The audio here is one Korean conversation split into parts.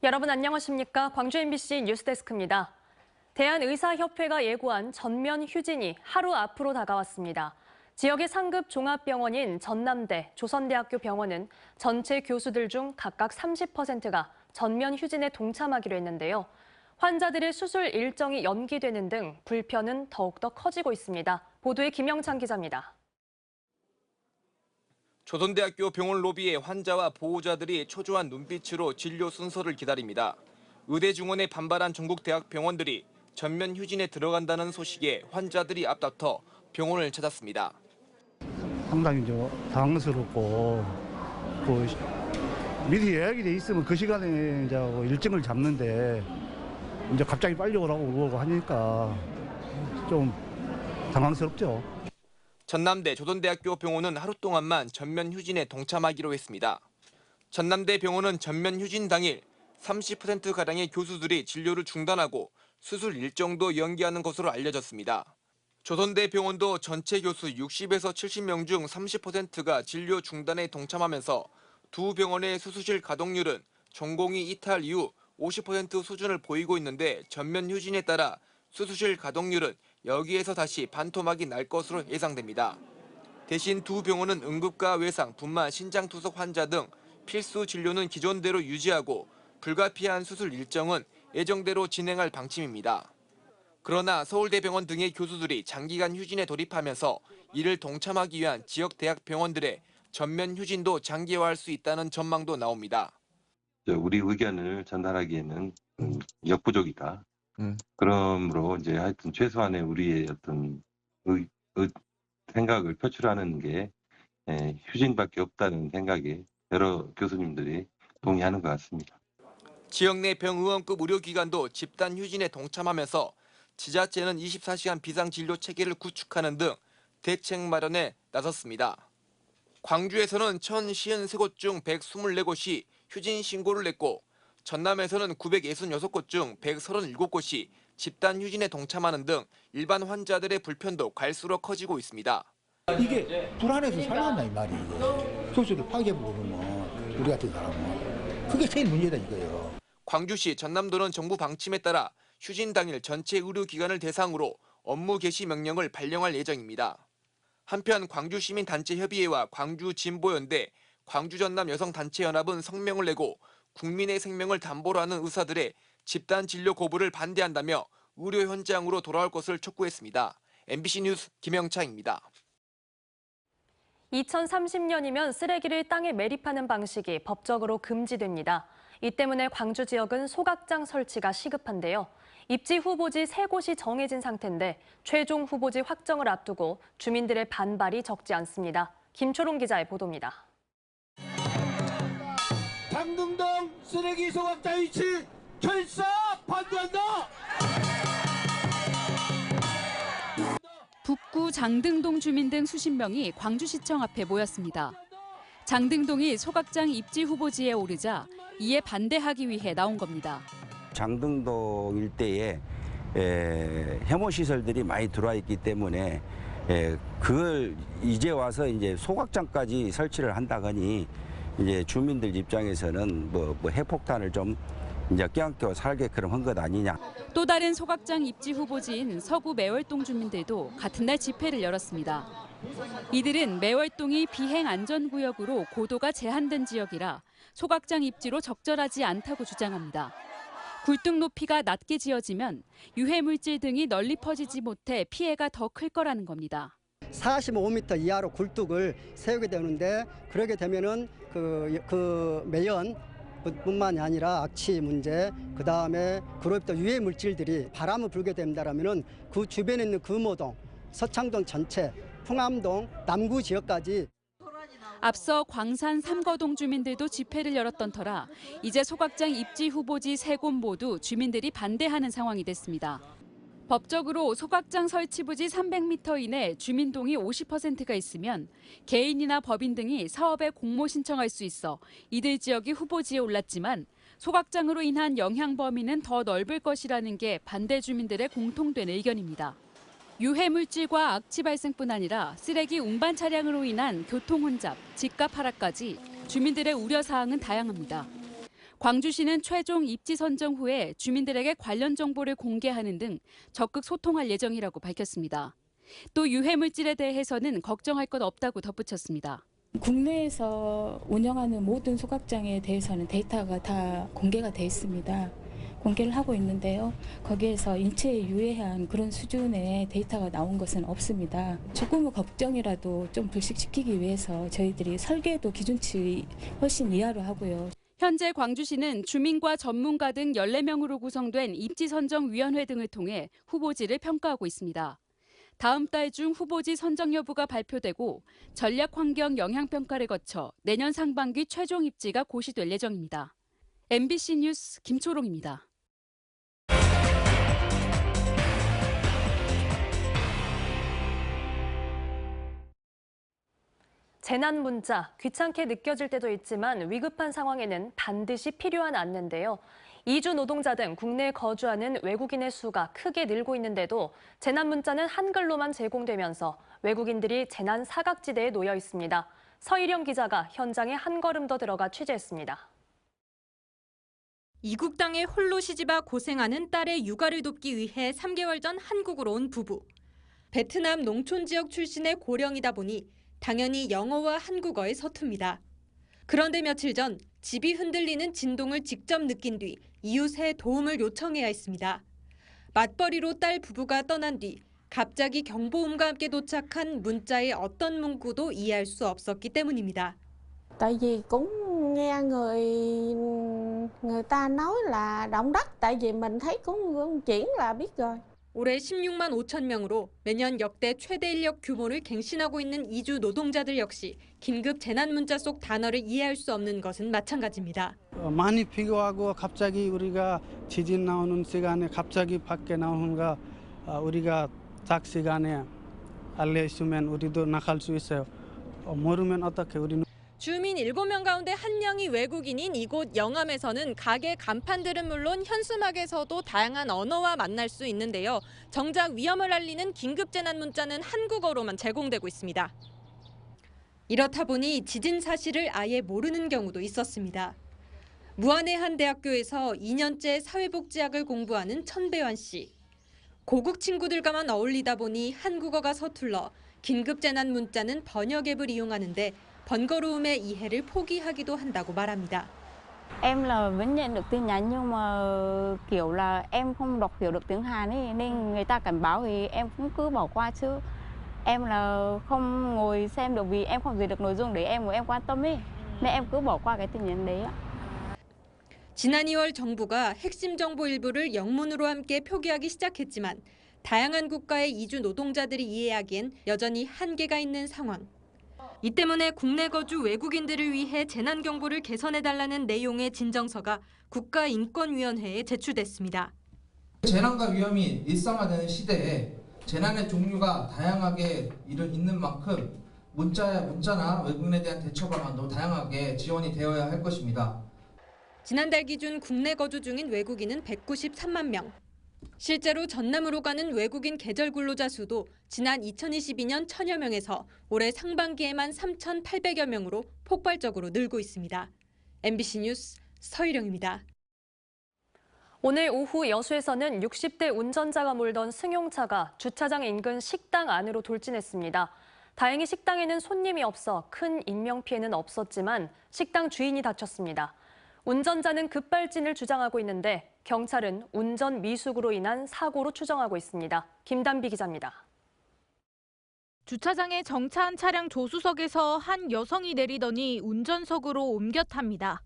여러분 안녕하십니까? 광주 MBC 뉴스데스크입니다. 대한의사협회가 예고한 전면 휴진이 하루 앞으로 다가왔습니다. 지역의 상급 종합병원인 전남대, 조선대학교 병원은 전체 교수들 중 각각 30%가 전면 휴진에 동참하기로 했는데요. 환자들의 수술 일정이 연기되는 등 불편은 더욱더 커지고 있습니다. 보도에 김영찬 기자입니다. 조선대학교 병원 로비에 환자와 보호자들이 초조한 눈빛으로 진료 순서를 기다립니다. 의대 증원에 반발한 전국 대학 병원들이 전면 휴진에 들어간다는 소식에 환자들이 앞다퉈 병원을 찾았습니다. 상당히 당황스럽고 미리 예약이 돼 있으면 그 시간에 이제 일정을 잡는데 이제 갑자기 빨리 오라고 하니까 좀 당황스럽죠. 전남대, 조선대학교 병원은 하루 동안만 전면 휴진에 동참하기로 했습니다. 전남대 병원은 전면 휴진 당일 30%가량의 교수들이 진료를 중단하고 수술 일정도 연기하는 것으로 알려졌습니다. 조선대 병원도 전체 교수 60에서 70명 중 30%가 진료 중단에 동참하면서 두 병원의 수술실 가동률은 전공의 이탈 이후 50% 수준을 보이고 있는데 전면 휴진에 따라 수술실 가동률은 여기에서 다시 반토막이 날 것으로 예상됩니다. 대신 두 병원은 응급과 외상, 분만, 신장투석 환자 등 필수 진료는 기존대로 유지하고 불가피한 수술 일정은 예정대로 진행할 방침입니다. 그러나 서울대병원 등의 교수들이 장기간 휴진에 돌입하면서 이를 동참하기 위한 지역 대학 병원들의 전면 휴진도 장기화할 수 있다는 전망도 나옵니다. 우리 의견을 전달하기에는 역부족이다. 그러므로 이제 하여튼 최소한의 우리의 어떤 생각을 표출하는 게 휴진밖에 없다는 생각에 여러 교수님들이 동의하는 것 같습니다. 지역 내 병의원급 의료기관도 집단 휴진에 동참하면서 지자체는 24시간 비상진료 체계를 구축하는 등 대책 마련에 나섰습니다. 광주에서는 1,053곳 중 124곳이 휴진 신고를 냈고 전남에서는 966곳 중 137곳이 집단 휴진에 동참하는 등 일반 환자들의 불편도 갈수록 커지고 있습니다. 이게 불안해서 살아간다 이 말이 이게. 교수를 파괴해보고 그러면 우리 같은 사람은 그게 제일 문제다 이거예요. 광주시 전남도는 정부 방침에 따라 휴진 당일 전체 의료기관을 대상으로 업무 개시 명령을 발령할 예정입니다. 한편 광주시민단체협의회와 광주진보연대, 광주전남여성단체연합은 성명을 내고 국민의 생명을 담보로 하는 의사들의 집단 진료 거부를 반대한다며 의료 현장으로 돌아올 것을 촉구했습니다. MBC 뉴스 김영창입니다. 2030년이면 쓰레기를 땅에 매립하는 방식이 법적으로 금지됩니다. 이 때문에 광주 지역은 소각장 설치가 시급한데요. 입지 후보지 3곳이 정해진 상태인데 최종 후보지 확정을 앞두고 주민들의 반발이 적지 않습니다. 김초롱 기자의 보도입니다. 장등동 쓰레기 소각장 위치 결사 반대한다. 북구 장등동 주민 등 수십 명이 광주시청 앞에 모였습니다. 장등동이 소각장 입지 후보지에 오르자 이에 반대하기 위해 나온 겁니다. 장등동 일대에 혐오 시설들이 많이 들어와 있기 때문에 그걸 이제 와서 이제 소각장까지 설치를 한다거니 이제 주민들 입장에서는 뭐 핵폭탄을 좀 이제 껴안고 살게끔 한 것 아니냐. 또 다른 소각장 입지 후보지인 서구 매월동 주민들도 같은 날 집회를 열었습니다. 이들은 매월동이 비행 안전구역으로 고도가 제한된 지역이라 소각장 입지로 적절하지 않다고 주장합니다. 굴뚝 높이가 낮게 지어지면 유해 물질 등이 널리 퍼지지 못해 피해가 더 클 거라는 겁니다. 45m 이하로 굴뚝을 세우게 되는데 그러게 되면은 그 매연 뿐만이 아니라 악취 문제, 그다음에 그로부터 유해 물질들이 바람을 불게 된다면은 그 주변에 있는 금호동, 서창동 전체, 풍암동, 남구 지역까지. 앞서 광산 삼거동 주민들도 집회를 열었던 터라 이제 소각장 입지 후보지 3곳 모두 주민들이 반대하는 상황이 됐습니다. 법적으로 소각장 설치 부지 300m 이내 주민동의 50%가 있으면 개인이나 법인 등이 사업에 공모 신청할 수 있어 이들 지역이 후보지에 올랐지만 소각장으로 인한 영향 범위는 더 넓을 것이라는 게 반대 주민들의 공통된 의견입니다. 유해 물질과 악취 발생뿐 아니라 쓰레기 운반 차량으로 인한 교통 혼잡, 집값 하락까지 주민들의 우려 사항은 다양합니다. 광주시는 최종 입지 선정 후에 주민들에게 관련 정보를 공개하는 등 적극 소통할 예정이라고 밝혔습니다. 또 유해 물질에 대해서는 걱정할 것 없다고 덧붙였습니다. 국내에서 운영하는 모든 소각장에 대해서는 데이터가 다 공개가 돼 있습니다. 공개를 하고 있는데요. 거기에서 인체에 유해한 그런 수준의 데이터가 나온 것은 없습니다. 조금의 걱정이라도 좀 불식시키기 위해서 저희들이 설계도 기준치 훨씬 이하로 하고요. 현재 광주시는 주민과 전문가 등 14명으로 구성된 입지선정위원회 등을 통해 후보지를 평가하고 있습니다. 다음 달 중 후보지 선정 여부가 발표되고 전략환경 영향평가를 거쳐 내년 상반기 최종 입지가 고시될 예정입니다. MBC 뉴스 김초롱입니다. 재난 문자, 귀찮게 느껴질 때도 있지만 위급한 상황에는 반드시 필요한 안내인데요. 이주 노동자 등 국내에 거주하는 외국인의 수가 크게 늘고 있는데도 재난 문자는 한글로만 제공되면서 외국인들이 재난 사각지대에 놓여 있습니다. 서희령 기자가 현장에 한 걸음 더 들어가 취재했습니다. 이국 땅에 홀로 시집와 고생하는 딸의 육아를 돕기 위해 3개월 전 한국으로 온 부부. 베트남 농촌 지역 출신의 고령이다 보니 당연히 영어와 한국어에 서툽니다. 그런데 며칠 전 집이 흔들리는 진동을 직접 느낀 뒤 이웃의 도움을 요청해야 했습니다. 맞벌이로 딸 부부가 떠난 뒤 갑자기 경보음과 함께 도착한 문자의 어떤 문구도 이해할 수 없었기 때문입니다. Tại vì cũng nghe người ta nói là động đất, tại vì mình thấy cũng chuyển là biết rồi. 올해 16만 5천 명으로 매년 역대 최대 인력 규모를 갱신하고 있는 이주 노동자들 역시 긴급 재난 문자 속 단어를 이해할 수 없는 것은 마찬가지입니다. 많이 피곤하고 갑자기 우리가 지진 나오는 시간에 갑자기 밖에 나오는가 우리가 딱 시간에 알려주면 우리도 나갈 수 있어요. 모르면 어떻게 우리는. 주민 7명 가운데 1명이 외국인인 이곳 영암에서는 가게 간판들은 물론 현수막에서도 다양한 언어와 만날 수 있는데요. 정작 위험을 알리는 긴급재난 문자는 한국어로만 제공되고 있습니다. 이렇다 보니 지진 사실을 아예 모르는 경우도 있었습니다. 무안의 한 대학교에서 2년째 사회복지학을 공부하는 천배환 씨. 고국 친구들과만 어울리다 보니 한국어가 서툴러 긴급재난 문자는 번역 앱을 이용하는데 번거로움의 이해를 포기하기도 한다고 말합니다. Em là vẫn nhận được tin nhắn nhưng mà kiểu là em không đọc hiểu được tiếng Hàn ấy nên người ta cảnh báo thì em cũng cứ bỏ qua chứ em là không ngồi xem được vì em không dịch được nội dung để em quan tâm ấy nên em cứ bỏ qua cái tin nhắn đấy ạ. 지난 2월 정부가 핵심 정보 일부를 영문으로 함께 표기하기 시작했지만 다양한 국가의 이주 노동자들이 이해하기엔 여전히 한계가 있는 상황. 이 때문에 국내 거주 외국인들을 위해 재난 경보를 개선해달라는 내용의 진정서가 국가인권위원회에 제출됐습니다. 재난과 위험이 일상화되는 시대에 재난의 종류가 다양하게 있는 만큼 문자나 외국인에 대한 대처 방안도 다양하게 지원이 되어야 할 것입니다. 지난달 기준 국내 거주 중인 외국인은 193만 명. 실제로 전남으로 가는 외국인 계절 근로자 수도 지난 2022년 1,000여 명에서 올해 상반기에만 3,800여 명으로 폭발적으로 늘고 있습니다. MBC 뉴스 서희령입니다. 오늘 오후 여수에서는 60대 운전자가 몰던 승용차가 주차장 인근 식당 안으로 돌진했습니다. 다행히 식당에는 손님이 없어 큰 인명피해는 없었지만 식당 주인이 다쳤습니다. 운전자는 급발진을 주장하고 있는데 경찰은 운전 미숙으로 인한 사고로 추정하고 있습니다. 김단비 기자입니다. 주차장에 정차한 차량 조수석에서 한 여성이 내리더니 운전석으로 옮겨 탑니다.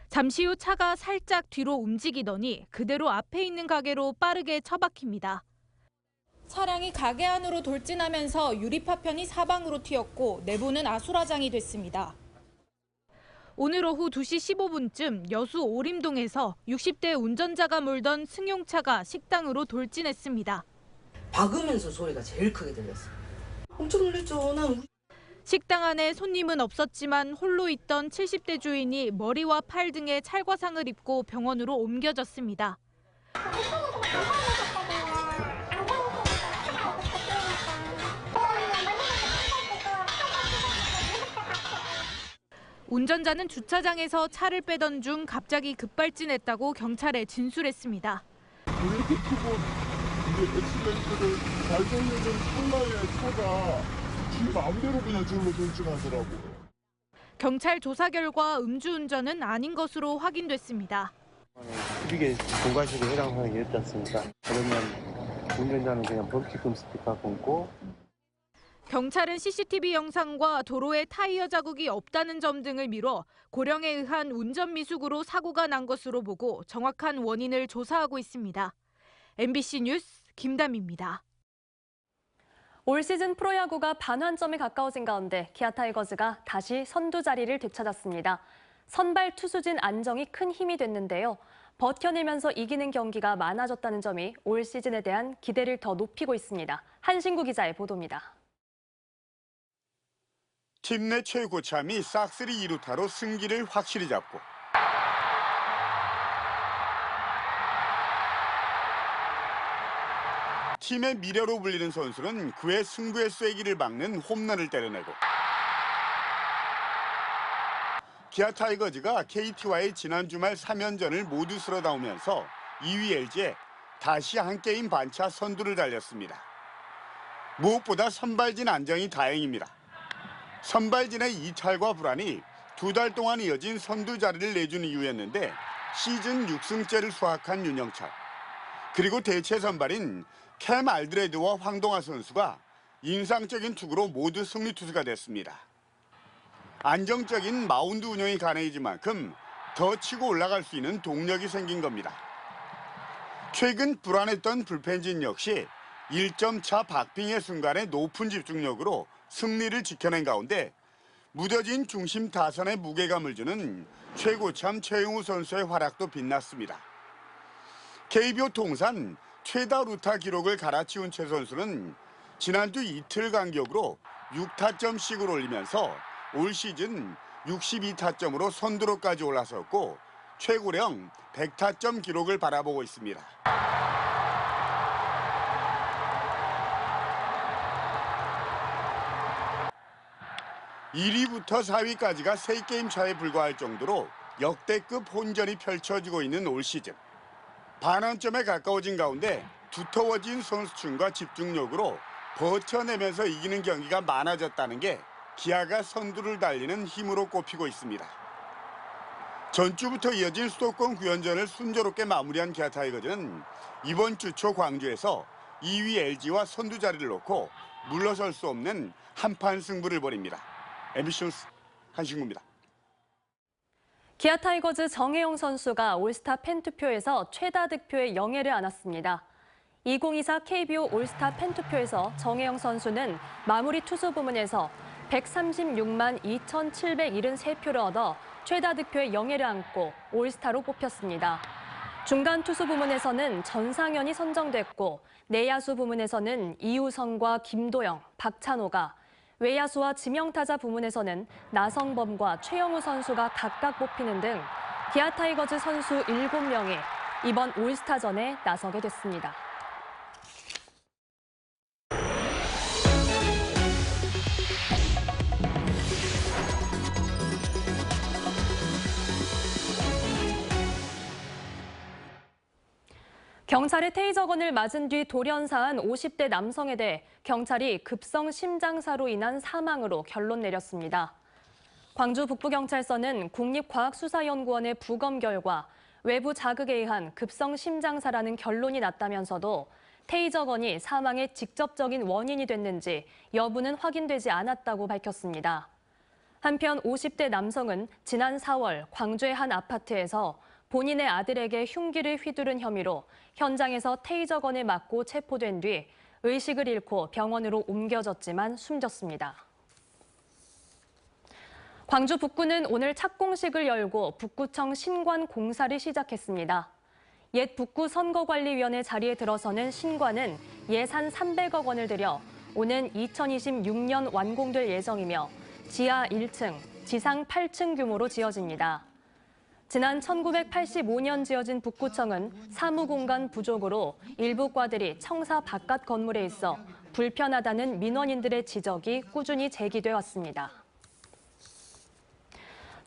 잠시 후 차가 살짝 뒤로 움직이더니 그대로 앞에 있는 가게로 빠르게 처박힙니다. 차량이 가게 안으로 돌진하면서 유리파편이 사방으로 튀었고 내부는 아수라장이 됐습니다. 오늘 오후 2시 15분쯤 여수 오림동에서 60대 운전자가 몰던 승용차가 식당으로 돌진했습니다. 박으면서 소리가 제일 크게 들렸어요. 엄청 놀랐죠. 식당 안에 손님은 없었지만 홀로 있던 70대 주인이 머리와 팔 등에 찰과상을 입고 병원으로 옮겨졌습니다. 운전자는 주차장에서 차를 빼던 중 갑자기 급발진했다고 경찰에 진술했습니다. 이렇게 크고 엑셀레이터를 밟으려는 찰나에 차가 지 마음대로 그냥 절로 돌진하더라고요. 경찰 조사 결과 음주운전은 아닌 것으로 확인됐습니다. 수직에 공과실에 해당하는 게 있지 않습니까? 그러면 운전자는 그냥 벌칙금 스티커 끊고. 경찰은 CCTV 영상과 도로에 타이어 자국이 없다는 점 등을 미뤄 고령에 의한 운전 미숙으로 사고가 난 것으로 보고 정확한 원인을 조사하고 있습니다. MBC 뉴스 김담입니다. 올 시즌 프로야구가 반환점에 가까워진 가운데 기아 타이거즈가 다시 선두 자리를 되찾았습니다. 선발 투수진 안정이 큰 힘이 됐는데요. 버텨내면서 이기는 경기가 많아졌다는 점이 올 시즌에 대한 기대를 더 높이고 있습니다. 한신구 기자의 보도입니다. 팀 내 최고참이 싹쓸이 2루타로 승기를 확실히 잡고 팀의 미래로 불리는 선수는 그의 승부의 쐐기를 막는 홈런을 때려내고 기아 타이거즈가 KT와의 지난 주말 3연전을 모두 쓸어담으면서 2위 LG에 다시 한 게임 반차 선두를 달렸습니다. 무엇보다 선발진 안정이 다행입니다. 선발진의 이탈과 불안이 2달 동안 이어진 선두 자리를 내준 이유였는데 시즌 6승째를 수확한 윤영철. 그리고 대체 선발인 캠 알드레드와 황동화 선수가 인상적인 투구로 모두 승리 투수가 됐습니다. 안정적인 마운드 운영이 가능해진 만큼 더 치고 올라갈 수 있는 동력이 생긴 겁니다. 최근 불안했던 불펜진 역시 1점 차 박빙의 순간에 높은 집중력으로 승리를 지켜낸 가운데 무뎌진 중심 타선에 무게감을 주는 최고참 최용우 선수의 활약도 빛났습니다. KBO 통산 최다 루타 기록을 갈아치운 최 선수는 지난주 이틀 간격으로 6타점씩을 올리면서 올 시즌 62타점으로 선두로까지 올라섰고 최고령 100타점 기록을 바라보고 있습니다. 1위부터 4위까지가 3게임 차에 불과할 정도로 역대급 혼전이 펼쳐지고 있는 올 시즌. 반환점에 가까워진 가운데 두터워진 선수층과 집중력으로 버텨내면서 이기는 경기가 많아졌다는 게 기아가 선두를 달리는 힘으로 꼽히고 있습니다. 전주부터 이어진 수도권 9연전을 순조롭게 마무리한 기아 타이거즈는 이번 주 초 광주에서 2위 LG와 선두 자리를 놓고 물러설 수 없는 한판 승부를 벌입니다. MBC 뉴스 한신구입니다. 기아 타이거즈 정혜영 선수가 올스타 팬투표에서 최다 득표의 영예를 안았습니다. 2024 KBO 올스타 팬투표에서 정혜영 선수는 마무리 투수 부문에서 136만 2,773표를 얻어 최다 득표의 영예를 안고 올스타로 뽑혔습니다. 중간 투수 부문에서는 전상현이 선정됐고 내야수 부문에서는 이우성과 김도영, 박찬호가, 외야수와 지명타자 부문에서는 나성범과 최영우 선수가 각각 뽑히는 등 기아 타이거즈 선수 7명이 이번 올스타전에 나서게 됐습니다. 경찰의 테이저건을 맞은 뒤 돌연사한 50대 남성에 대해 경찰이 급성 심장사로 인한 사망으로 결론 내렸습니다. 광주 북부경찰서는 국립과학수사연구원의 부검 결과 외부 자극에 의한 급성 심장사라는 결론이 났다면서도 테이저건이 사망의 직접적인 원인이 됐는지 여부는 확인되지 않았다고 밝혔습니다. 한편 50대 남성은 지난 4월 광주의 한 아파트에서 본인의 아들에게 흉기를 휘두른 혐의로 현장에서 테이저건을 맞고 체포된 뒤 의식을 잃고 병원으로 옮겨졌지만 숨졌습니다. 광주 북구는 오늘 착공식을 열고 북구청 신관 공사를 시작했습니다. 옛 북구 선거관리위원회 자리에 들어서는 신관은 예산 300억 원을 들여 오는 2026년 완공될 예정이며 지하 1층, 지상 8층 규모로 지어집니다. 지난 1985년 지어진 북구청은 사무공간 부족으로 일부 과들이 청사 바깥 건물에 있어 불편하다는 민원인들의 지적이 꾸준히 제기돼 왔습니다.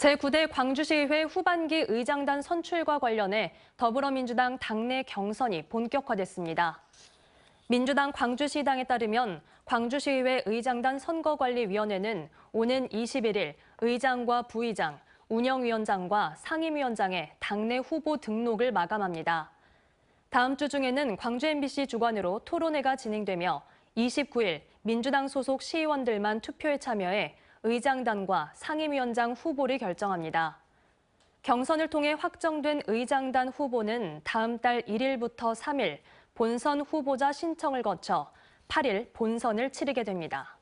제9대 광주시의회 후반기 의장단 선출과 관련해 더불어민주당 당내 경선이 본격화됐습니다. 민주당 광주시당에 따르면 광주시의회 의장단 선거관리위원회는 오는 21일 의장과 부의장, 운영위원장과 상임위원장의 당내 후보 등록을 마감합니다. 다음 주 중에는 광주 MBC 주관으로 토론회가 진행되며 29일 민주당 소속 시의원들만 투표에 참여해 의장단과 상임위원장 후보를 결정합니다. 경선을 통해 확정된 의장단 후보는 다음 달 1일부터 3일 본선 후보자 신청을 거쳐 8일 본선을 치르게 됩니다.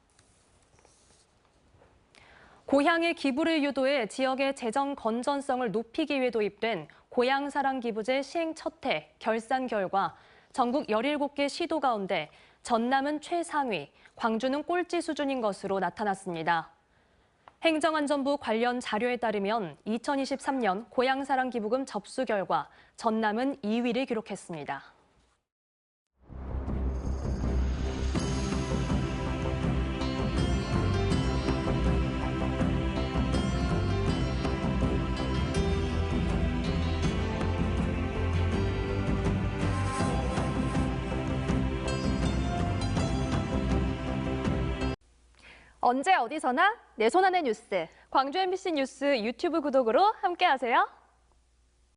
고향의 기부를 유도해 지역의 재정 건전성을 높이기 위해 도입된 고향사랑기부제 시행 첫 해 결산 결과 전국 17개 시도 가운데 전남은 최상위, 광주는 꼴찌 수준인 것으로 나타났습니다. 행정안전부 관련 자료에 따르면 2023년 고향사랑기부금 접수 결과 전남은 2위를 기록했습니다. 언제 어디서나 내 손 안의 뉴스. 광주 MBC 뉴스 유튜브 구독으로 함께하세요.